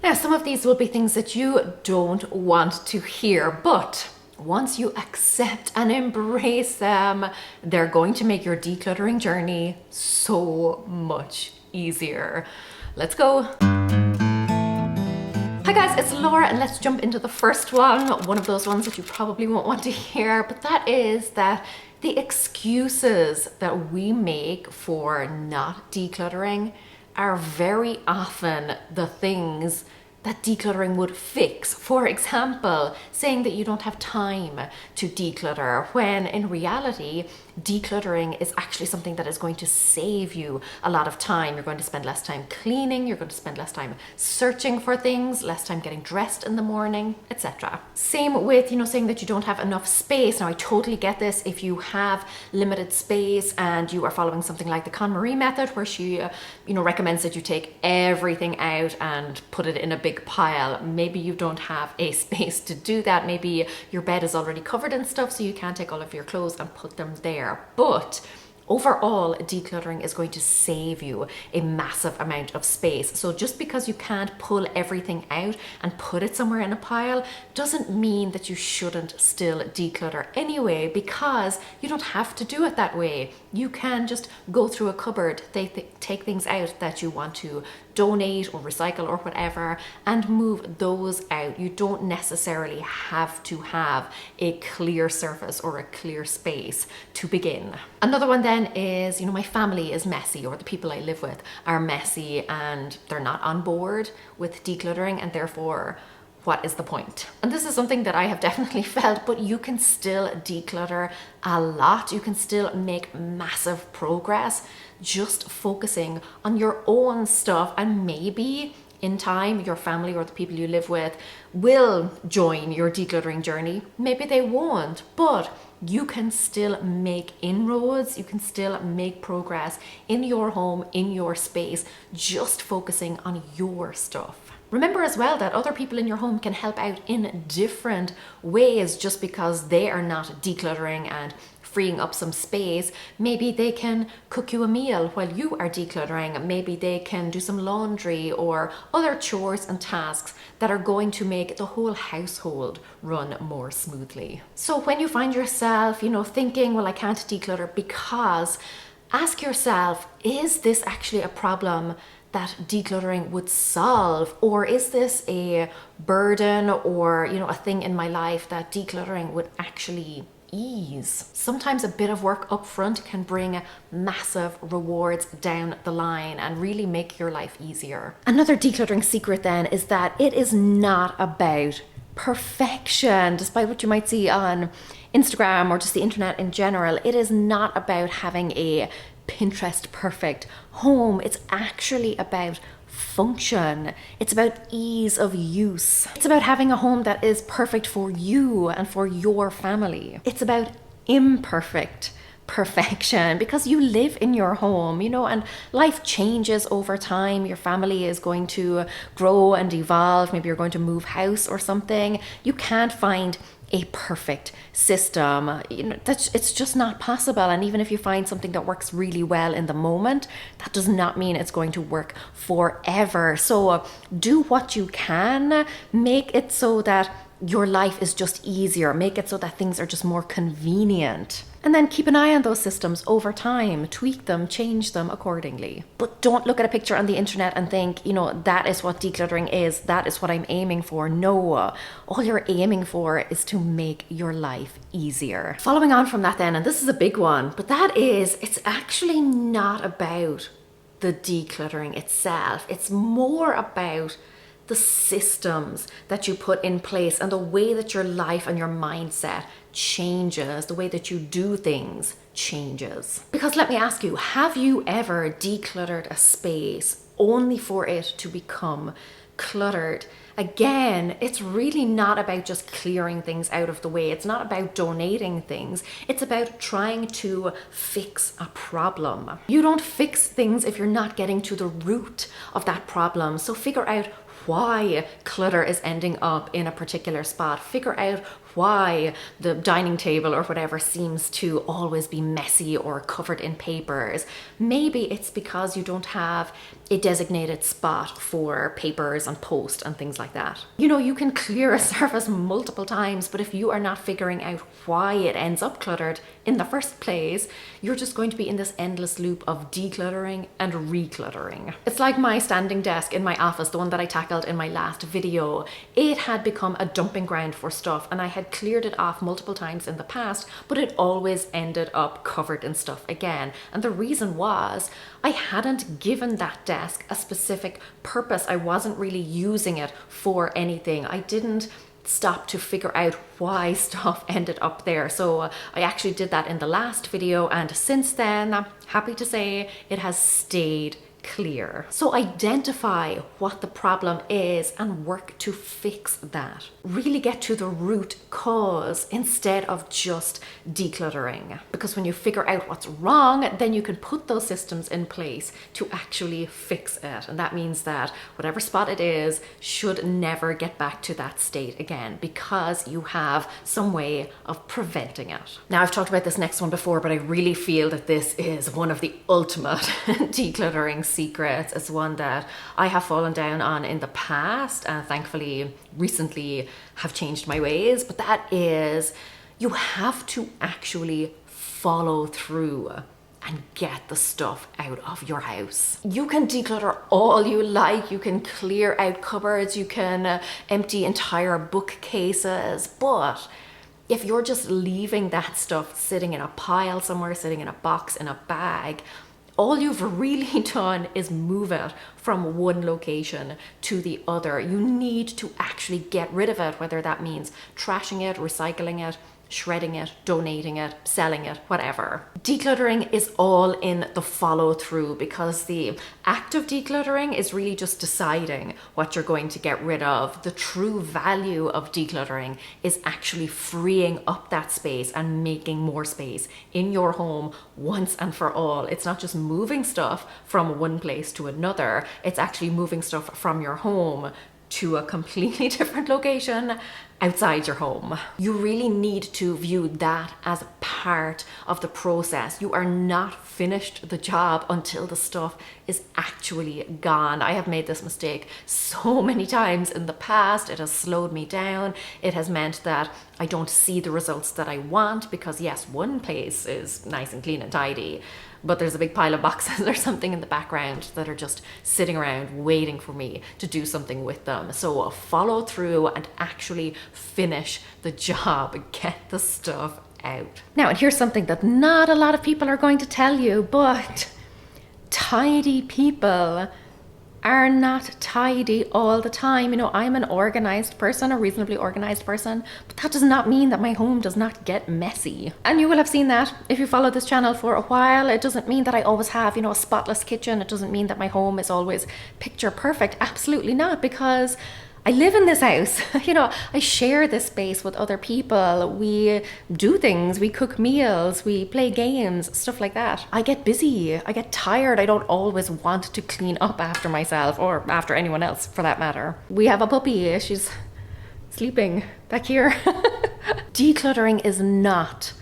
Now, some of these will be things that you don't want to hear, but once you accept and embrace them, they're going to make your decluttering journey so much easier. Let's go. Hi guys, it's Laura, and let's jump into the first one of those ones that you probably won't want to hear, but that is that the excuses that we make for not decluttering are very often the things that decluttering would fix. For example, saying that you don't have time to declutter, when in reality, decluttering is actually something that is going to save you a lot of time. You're going to spend less time cleaning, you're going to spend less time searching for things, less time getting dressed in the morning, etc. Same with, saying that you don't have enough space. Now, I totally get this if you have limited space and you are following something like the KonMari method, where she, recommends that you take everything out and put it in a big pile. Maybe you don't have a space to do that. Maybe your bed is already covered in stuff, so you can't take all of your clothes and put them there. But overall, decluttering is going to save you a massive amount of space. So just because you can't pull everything out and put it somewhere in a pile doesn't mean that you shouldn't still declutter anyway, because you don't have to do it that way. You can just go through a cupboard, take things out that you want to donate or recycle or whatever, and move those out. You don't necessarily have to have a clear surface or a clear space to begin. Another one then is, my family is messy, or the people I live with are messy and they're not on board with decluttering, and therefore, what is the point? And this is something that I have definitely felt, but you can still declutter a lot. You can still make massive progress just focusing on your own stuff, and maybe in time your family or the people you live with will join your decluttering journey. Maybe they won't, but you can still make inroads, you can still make progress in your home, in your space, just focusing on your stuff. Remember as well that other people in your home can help out in different ways. Just because they are not decluttering and freeing up some space, maybe they can cook you a meal while you are decluttering. Maybe they can do some laundry or other chores and tasks that are going to make the whole household run more smoothly. So when you find yourself, thinking, well, I can't declutter because, ask yourself, is this actually a problem that decluttering would solve? Or is this a burden or, a thing in my life that decluttering would actually ease? Sometimes a bit of work up front can bring massive rewards down the line and really make your life easier. Another decluttering secret then is that it is not about perfection. Despite what you might see on Instagram or just the internet in general, it is not about having a Pinterest perfect home. It's actually about function. It's about ease of use. It's about having a home that is perfect for you and for your family. It's about imperfect perfection, because you live in your home, and life changes over time. Your family is going to grow and evolve. Maybe you're going to move house or something. You can't find a perfect system. It's just not possible. And even if you find something that works really well in the moment, that does not mean it's going to work forever. So do what you can. Make it so that your life is just easier. Make it so that things are just more convenient. And then keep an eye on those systems over time, tweak them, change them accordingly. But don't look at a picture on the internet and think, that is what decluttering is, that is what I'm aiming for. No, all you're aiming for is to make your life easier. Following on from that then, and this is a big one, but that is, it's actually not about the decluttering itself. It's more about the systems that you put in place and the way that your life and your mindset changes, the way that you do things changes. Because let me ask you, have you ever decluttered a space only for it to become cluttered? Again, it's really not about just clearing things out of the way. It's not about donating things. It's about trying to fix a problem. You don't fix things if you're not getting to the root of that problem. So figure out why clutter is ending up in a particular spot. Figure out why the dining table or whatever seems to always be messy or covered in papers. Maybe it's because you don't have a designated spot for papers and post and things like that. You know, you can clear a surface multiple times, but if you are not figuring out why it ends up cluttered in the first place, you're just going to be in this endless loop of decluttering and recluttering. It's like my standing desk in my office, the one that I tackled in my last video. It had become a dumping ground for stuff, and I had cleared it off multiple times in the past, but it always ended up covered in stuff again. And the reason was I hadn't given that desk a specific purpose. I wasn't really using it for anything. I didn't stop to figure out why stuff ended up there. So I actually did that in the last video, and since then, I'm happy to say it has stayed clear. So identify what the problem is and work to fix that. Really get to the root cause instead of just decluttering. Because when you figure out what's wrong, then you can put those systems in place to actually fix it. And that means that whatever spot it is should never get back to that state again, because you have some way of preventing it. Now, I've talked about this next one before, but I really feel that this is one of the ultimate decluttering secrets. It's one that I have fallen down on in the past, and thankfully recently have changed my ways, but that is, you have to actually follow through and get the stuff out of your house. You can declutter all you like, you can clear out cupboards, you can empty entire bookcases, but if you're just leaving that stuff sitting in a pile somewhere, sitting in a box, in a bag, all you've really done is move it from one location to the other. You need to actually get rid of it, whether that means trashing it, recycling it, shredding it, donating it, selling it, whatever. Decluttering is all in the follow through, because the act of decluttering is really just deciding what you're going to get rid of. The true value of decluttering is actually freeing up that space and making more space in your home once and for all. It's not just moving stuff from one place to another, it's actually moving stuff from your home to a completely different location outside your home. You really need to view that as part of the process. You are not finished the job until the stuff is actually gone. I have made this mistake so many times in the past. It has slowed me down. It has meant that I don't see the results that I want, because yes, one place is nice and clean and tidy, but there's a big pile of boxes or something in the background that are just sitting around waiting for me to do something with them. So follow through and actually finish the job, get the stuff out. Now, and here's something that not a lot of people are going to tell you, but tidy people are not tidy all the time. You know, I'm an organized person, a reasonably organized person, but that does not mean that my home does not get messy. And you will have seen that if you follow this channel for a while. It doesn't mean that I always have, you know, a spotless kitchen. It doesn't mean that my home is always picture perfect. Absolutely not, because I live in this house. You know, I share this space with other people. We do things, we cook meals, we play games, stuff like that. I get busy, I get tired. I don't always want to clean up after myself, or after anyone else for that matter. We have a puppy, she's sleeping back here. Decluttering is not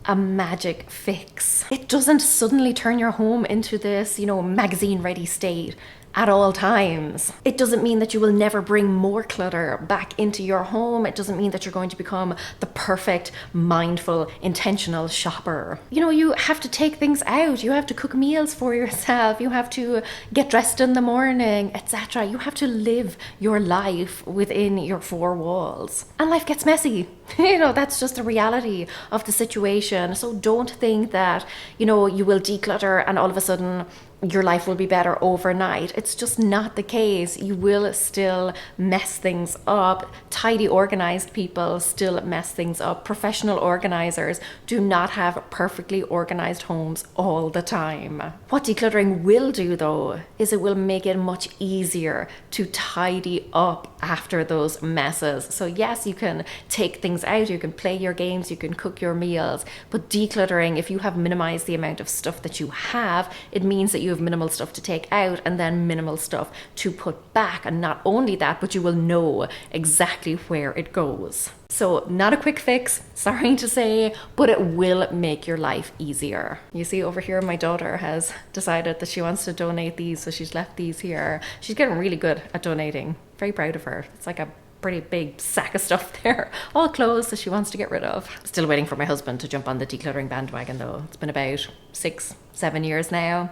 a magic fix. It doesn't suddenly turn your home into this, you know, magazine ready state at all times. It doesn't mean that you will never bring more clutter back into your home. It doesn't mean that you're going to become the perfect, mindful, intentional shopper. You know, you have to take things out. You have to cook meals for yourself. You have to get dressed in the morning, etc. You have to live your life within your four walls. And life gets messy. You know, that's just the reality of the situation. So don't think that, you know, you will declutter and all of a sudden your life will be better overnight. It's just not the case. You will still mess things up. Tidy, organized people still mess things up. Professional organizers do not have perfectly organized homes all the time. What decluttering will do, though, is it will make it much easier to tidy up after those messes. So yes, you can take things out, you can play your games, you can cook your meals, but decluttering, if you have minimized the amount of stuff that you have, it means that you you have minimal stuff to take out and then minimal stuff to put back. And not only that, but you will know exactly where it goes. So not a quick fix, sorry to say, but it will make your life easier. You see over here, my daughter has decided that she wants to donate these, so she's left these here. She's getting really good at donating. Very proud of her. It's like a pretty big sack of stuff there, all clothes that she wants to get rid of. Still waiting for my husband to jump on the decluttering bandwagon though. It's been about 6-7 years now.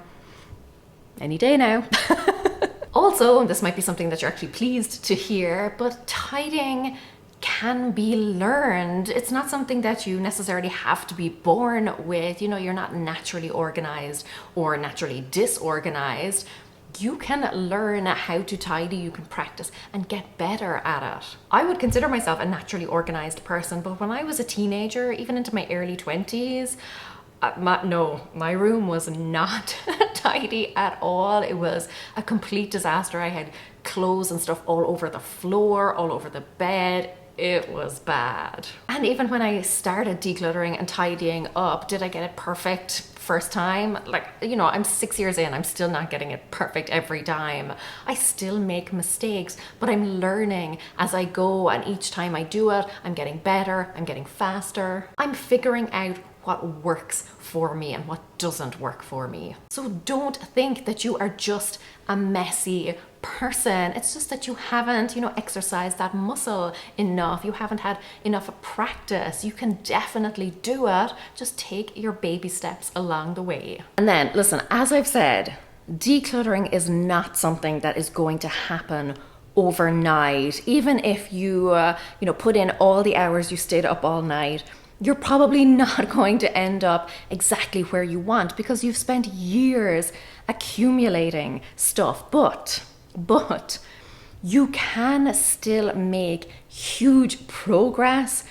Any day now. Also, this might be something that you're actually pleased to hear, but tidying can be learned. It's not something that you necessarily have to be born with. You know, you're not naturally organized or naturally disorganized. You can learn how to tidy, you can practice and get better at it. I would consider myself a naturally organized person, but when I was a teenager, even into my early 20s, my room was not tidy at all. It was a complete disaster. I had clothes and stuff all over the floor, all over the bed. It was bad. And even when I started decluttering and tidying up, did I get it perfect first time? Like, you know, I'm 6 years in, I'm still not getting it perfect every time. I still make mistakes, but I'm learning as I go, and each time I do it, I'm getting better, I'm getting faster. I'm figuring out what works for me and what doesn't work for me. So don't think that you are just a messy person. It's just that you haven't, exercised that muscle enough. You haven't had enough practice. You can definitely do it. Just take your baby steps along the way. And then listen, as I've said, decluttering is not something that is going to happen overnight. Even if you, put in all the hours you stayed up all night, you're probably not going to end up exactly where you want because you've spent years accumulating stuff. But you can still make huge progress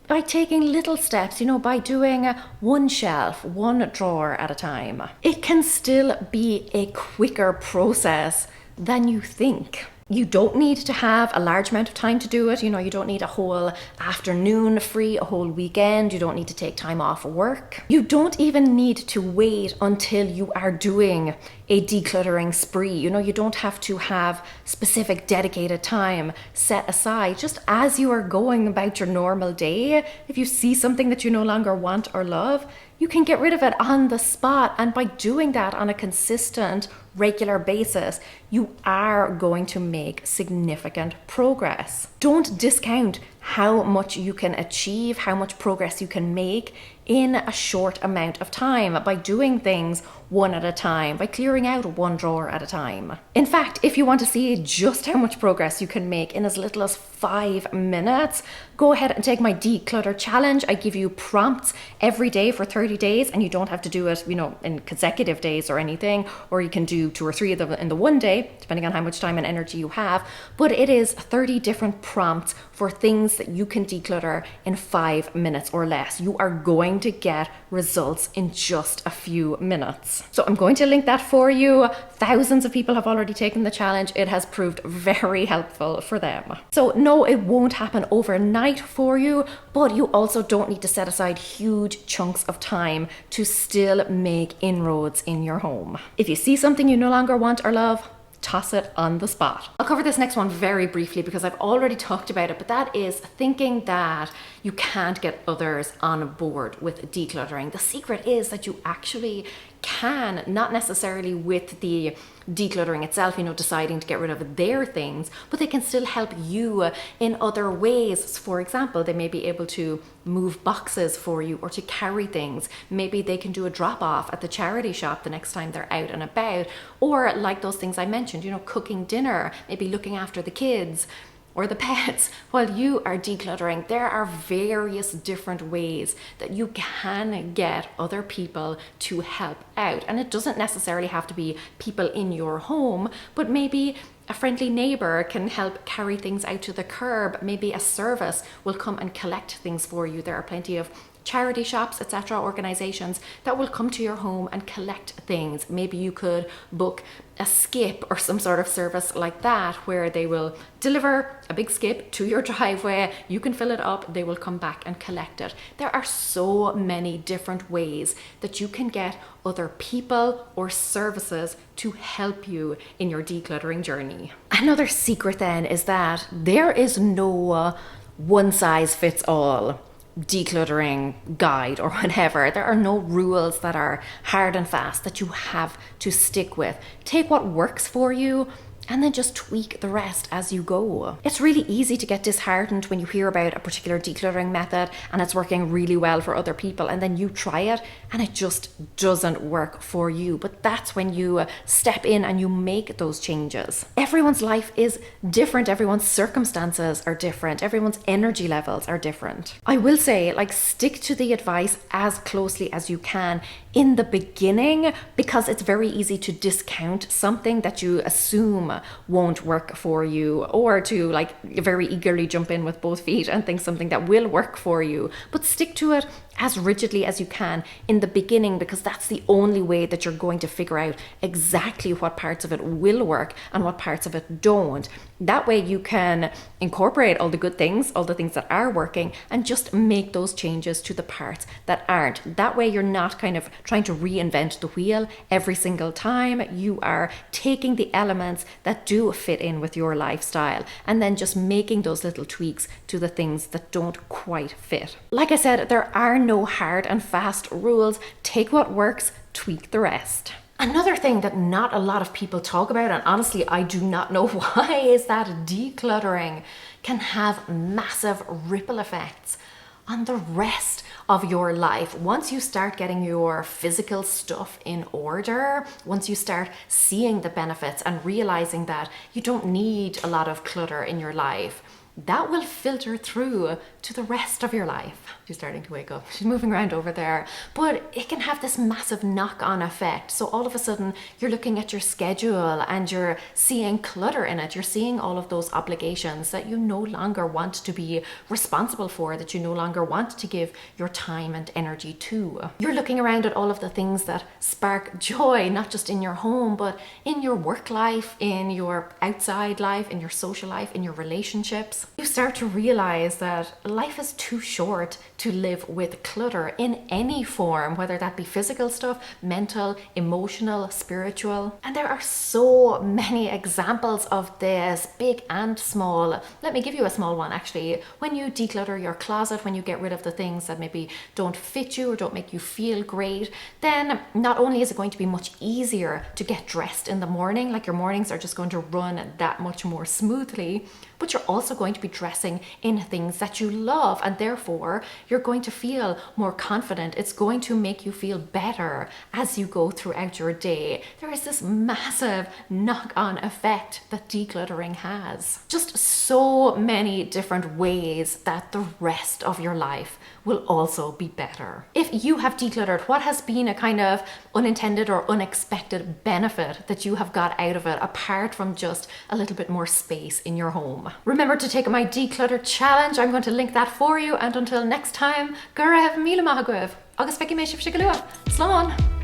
by taking little steps, by doing one shelf, one drawer at a time. It can still be a quicker process than you think. You don't need to have a large amount of time to do it. You don't need a whole afternoon free, a whole weekend. You don't need to take time off work. You don't even need to wait until you are doing a decluttering spree. You don't have to have specific dedicated time set aside. Just as you are going about your normal day, if you see something that you no longer want or love, you can get rid of it on the spot. And by doing that on a consistent, regular basis, you are going to make significant progress. Don't discount how much you can achieve, how much progress you can make in a short amount of time by doing things one at a time, by clearing out one drawer at a time. In fact, if you want to see just how much progress you can make in as little as 5 minutes, go ahead and take my declutter challenge. I give you prompts every day for 30 days, and you don't have to do it, in consecutive days or anything, or you can do 2 or 3 of them in the one day, depending on how much time and energy you have. But it is 30 different prompts for things that you can declutter in 5 minutes or less. You are going to get results in just a few minutes. So I'm going to link that for you. Thousands of people have already taken the challenge. It has proved very helpful for them. So no, it won't happen overnight for you, but you also don't need to set aside huge chunks of time to still make inroads in your home. If you see something you no longer want or love, toss it on the spot. I'll cover this next one very briefly because I've already talked about it, but that is thinking that you can't get others on board with decluttering. The secret is that you actually can, not necessarily with the decluttering itself, deciding to get rid of their things, but they can still help you in other ways. For example, they may be able to move boxes for you or to carry things. Maybe they can do a drop off at the charity shop the next time they're out and about, or like those things I mentioned, cooking dinner, maybe looking after the kids or the pets while you are decluttering. There are various different ways that you can get other people to help out. And it doesn't necessarily have to be people in your home, but maybe a friendly neighbor can help carry things out to the curb. Maybe a service will come and collect things for you. There are plenty of charity shops, etc., organizations that will come to your home and collect things. Maybe you could book a skip or some sort of service like that, where they will deliver a big skip to your driveway, you can fill it up, they will come back and collect it. There are so many different ways that you can get other people or services to help you in your decluttering journey. Another secret then is that there is no one size fits all decluttering guide or whatever. There are no rules that are hard and fast that you have to stick with. Take what works for you and then just tweak the rest as you go. It's really easy to get disheartened when you hear about a particular decluttering method and it's working really well for other people, and then you try it and it just doesn't work for you. But that's when you step in and you make those changes. Everyone's life is different. Everyone's circumstances are different. Everyone's energy levels are different. I will say, like, stick to the advice as closely as you can in the beginning, because it's very easy to discount something that you assume won't work for you, or to like very eagerly jump in with both feet and think something that will work for you. But stick to it as rigidly as you can in the beginning, because that's the only way that you're going to figure out exactly what parts of it will work and what parts of it don't. That way you can incorporate all the good things, all the things that are working, and just make those changes to the parts that aren't. That way you're not kind of trying to reinvent the wheel every single time. You are taking the elements that do fit in with your lifestyle and then just making those little tweaks to the things that don't quite fit. Like I said, there are no hard and fast rules. Take what works, tweak the rest. Another thing that not a lot of people talk about, and honestly I do not know why, is that decluttering can have massive ripple effects on the rest of your life. Once you start getting your physical stuff in order, once you start seeing the benefits and realizing that you don't need a lot of clutter in your life, that will filter through to the rest of your life. She's starting to wake up. She's moving around over there. But it can have this massive knock-on effect. So all of a sudden, you're looking at your schedule and you're seeing clutter in it. You're seeing all of those obligations that you no longer want to be responsible for, that you no longer want to give your time and energy to. You're looking around at all of the things that spark joy, not just in your home, but in your work life, in your outside life, in your social life, in your relationships. You start to realize that life is too short to live with clutter in any form, whether that be physical stuff, mental, emotional, spiritual. And there are so many examples of this, big and small. Let me give you a small one actually. When you declutter your closet, when you get rid of the things that maybe don't fit you or don't make you feel great, then not only is it going to be much easier to get dressed in the morning, like your mornings are just going to run that much more smoothly, but you're also going to be dressing in things that you love, and therefore you're going to feel more confident. It's going to make you feel better as you go throughout your day. There is this massive knock-on effect that decluttering has. Just so many different ways that the rest of your life will also be better. If you have decluttered, what has been a kind of unintended or unexpected benefit that you have got out of it, apart from just a little bit more space in your home? Remember to take my declutter challenge. I'm going to link that for you. And until next time, go raibh míle maith agaibh. Agus feici mé sibh sigalua. Slán.